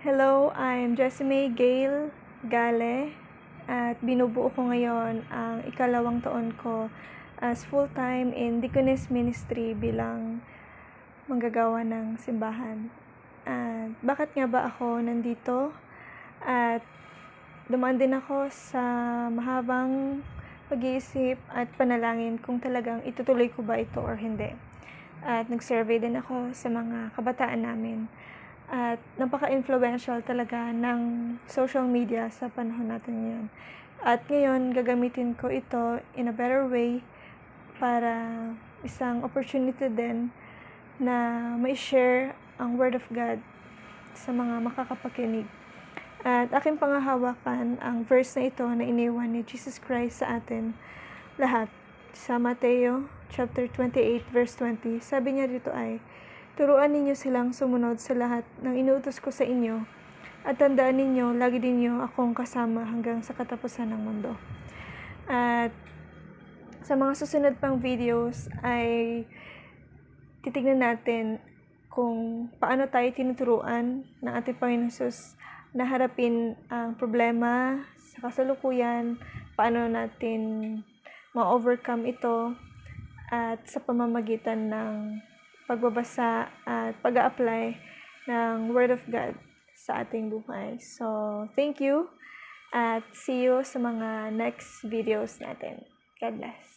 Hello, I'm Jessime Gail Gale at binubuo ko ngayon ang ikalawang taon ko as full-time in Deaconess Ministry bilang manggagawa ng simbahan. At bakit nga ba ako nandito? At dumaan din ako sa mahabang pag-iisip at panalangin kung talagang itutuloy ko ba ito or hindi. At nag-survey din ako sa mga kabataan namin. At napaka-influential talaga ng social media sa panahon natin ngayon. At ngayon, gagamitin ko ito in a better way para isang opportunity din na ma-share ang Word of God sa mga makakapakinig. At aking pangahawakan ang verse na ito na iniwan ni Jesus Christ sa atin lahat. Sa Mateo chapter 28 verse 20, sabi niya dito ay, turuan ninyo silang sumunod sa lahat ng inuutos ko sa inyo, at tandaan ninyo, lagi ninyo akong kasama hanggang sa katapusan ng mundo. At sa mga susunod pang videos ay titignan natin kung paano tayo tinuturuan ng ating Panginoon Jesus na harapin ang problema sa kasalukuyan, paano natin ma-overcome ito, at sa pamamagitan ng pagbabasa at pag-a-apply ng Word of God sa ating buhay. So, thank you at see you sa mga next videos natin. God bless.